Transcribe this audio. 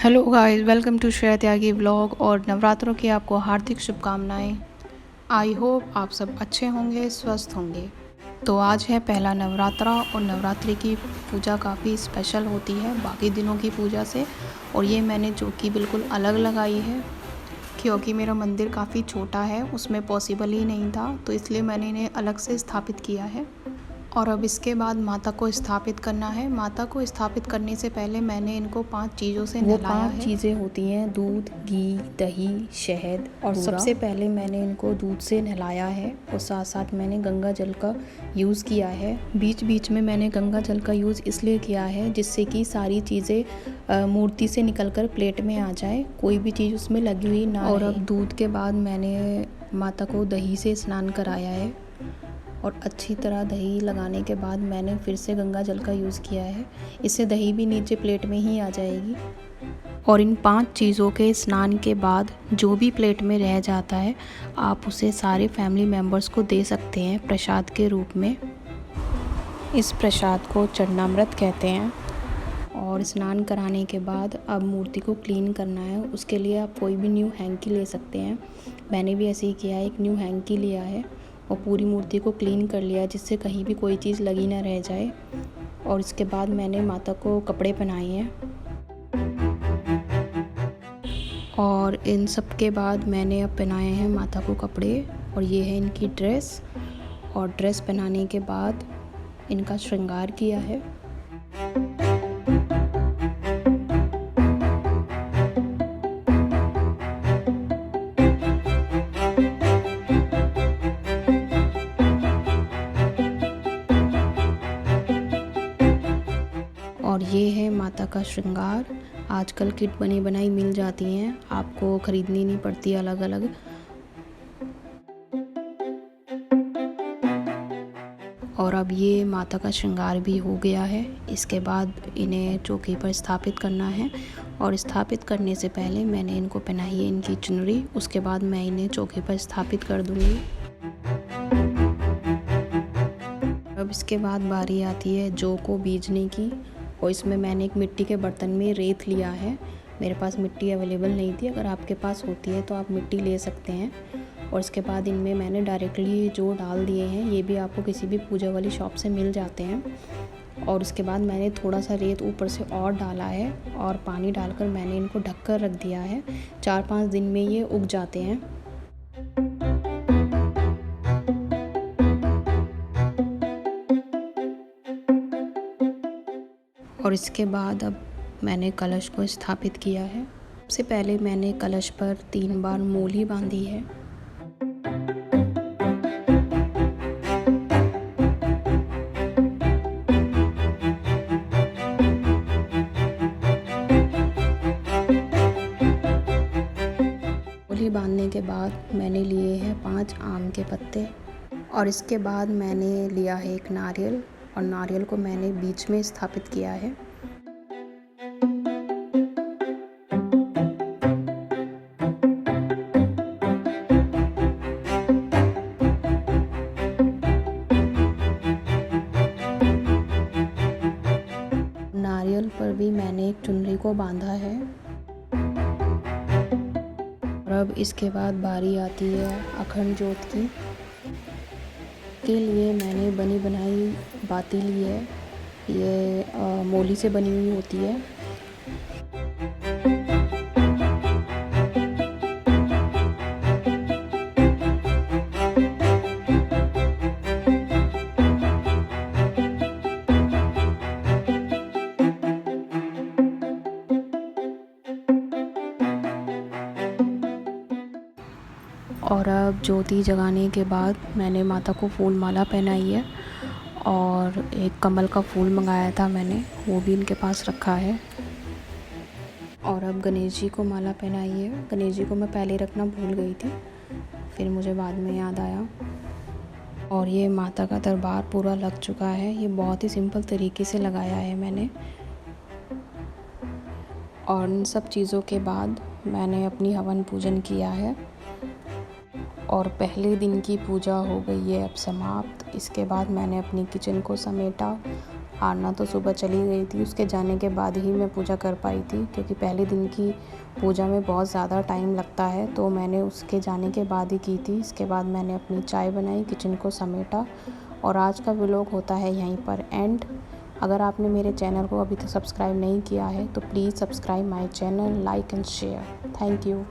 Hello guys, welcome to Shreya Tyagi vlog और नवरात्रों की आपको हार्दिक शुभकामनाएं। आई होप आप सब अच्छे होंगे, स्वस्थ होंगे। तो आज है पहला नवरात्रा और नवरात्रि की पूजा काफ़ी स्पेशल होती है बाकी दिनों की पूजा से। और ये मैंने चौकी बिल्कुल अलग लगाई है क्योंकि मेरा मंदिर काफ़ी छोटा है, उसमें पॉसिबल ही नहीं था, तो इसलिए मैंने इन्हें अलग से स्थापित किया है। और अब इसके बाद माता को स्थापित करना है। माता को स्थापित करने से पहले मैंने इनको 5 चीज़ों से नहलाया है। वो 5 चीज़ें होती हैं दूध, घी, दही, शहद और सबसे पहले मैंने इनको दूध से नहलाया है और साथ साथ मैंने गंगा जल का यूज़ किया है। बीच बीच में मैंने गंगा जल का यूज़ इसलिए किया है जिससे कि सारी चीज़ें मूर्ति से निकलकर प्लेट में आ जाए, कोई भी चीज़ उसमें लगी हुई ना रहे। और अब दूध के बाद मैंने माता को दही से स्नान कराया है और अच्छी तरह दही लगाने के बाद मैंने फिर से गंगा जल का यूज़ किया है। इससे दही भी नीचे प्लेट में ही आ जाएगी। और इन 5 चीज़ों के स्नान के बाद जो भी प्लेट में रह जाता है आप उसे सारे फैमिली मेम्बर्स को दे सकते हैं प्रसाद के रूप में। इस प्रसाद को चरणामृत कहते हैं। और स्नान कराने के बाद अब मूर्ति को क्लीन करना है। उसके लिए आप कोई भी न्यू हैंकी ले सकते हैं। मैंने भी ऐसे ही किया है, एक न्यू हैंकी लिया है और पूरी मूर्ति को क्लीन कर लिया जिससे कहीं भी कोई चीज़ लगी ना रह जाए। और इसके बाद मैंने माता को कपड़े पहनाए हैं। और इन सब के बाद मैंने अब पहनाए हैं माता को कपड़े और ये है इनकी ड्रेस। और ड्रेस पहनाने के बाद इनका श्रृंगार किया है। और ये है माता का श्रृंगार। आजकल किट बनी बनाई मिल जाती हैं, आपको ख़रीदनी नहीं पड़ती अलग अलग। और अब ये माता का श्रृंगार भी हो गया है। इसके बाद इन्हें चौकी पर स्थापित करना है और स्थापित करने से पहले मैंने इनको पहनाई है इनकी चुनरी। उसके बाद मैं इन्हें चौकी पर स्थापित कर दूँगी। अब इसके बाद बारी आती है जौ को बीजने की। और इसमें मैंने एक मिट्टी के बर्तन में रेत लिया है। मेरे पास मिट्टी अवेलेबल नहीं थी, अगर आपके पास होती है तो आप मिट्टी ले सकते हैं। और इसके बाद इनमें मैंने डायरेक्टली जौ डाल दिए हैं। ये भी आपको किसी भी पूजा वाली शॉप से मिल जाते हैं। और उसके बाद मैंने थोड़ा सा रेत ऊपर से और डाला है और पानी डालकर मैंने इनको ढक कर रख दिया है। 4-5 दिन में ये उग जाते हैं। और इसके बाद अब मैंने कलश को स्थापित किया है। सबसे पहले मैंने कलश पर 3 बार मूली बांधी है। मूली बांधने के बाद मैंने लिए हैं 5 आम के पत्ते। और इसके बाद मैंने लिया है एक नारियल और नारियल को मैंने बीच में स्थापित किया है। नारियल पर भी मैंने एक चुनरी को बांधा है। और अब इसके बाद बारी आती है अखंड ज्योत की। के लिए मैंने बनी बनाई बाती ली है। ये मोली से बनी हुई होती है। और अब ज्योति जगाने के बाद मैंने माता को फूल माला पहनाई है और एक कमल का फूल मंगाया था मैंने, वो भी इनके पास रखा है। और अब गणेश जी को माला पहनाई है। गणेश जी को मैं पहले रखना भूल गई थी, फिर मुझे बाद में याद आया। और ये माता का दरबार पूरा लग चुका है। ये बहुत ही सिंपल तरीके से लगाया है मैंने। और इन सब चीज़ों के बाद मैंने अपनी हवन पूजन किया है और पहले दिन की पूजा हो गई है अब समाप्त। इसके बाद मैंने अपनी किचन को समेटा आरना तो सुबह चली गई थी, उसके जाने के बाद ही मैं पूजा कर पाई थी, क्योंकि पहले दिन की पूजा में बहुत ज़्यादा टाइम लगता है, तो मैंने उसके जाने के बाद ही की थी। इसके बाद मैंने अपनी चाय बनाई, किचन को समेटा और आज का व्लॉग होता है यहीं पर एंड। अगर आपने मेरे चैनल को अभी तक सब्सक्राइब नहीं किया है तो please subscribe my channel, like and share. Thank you.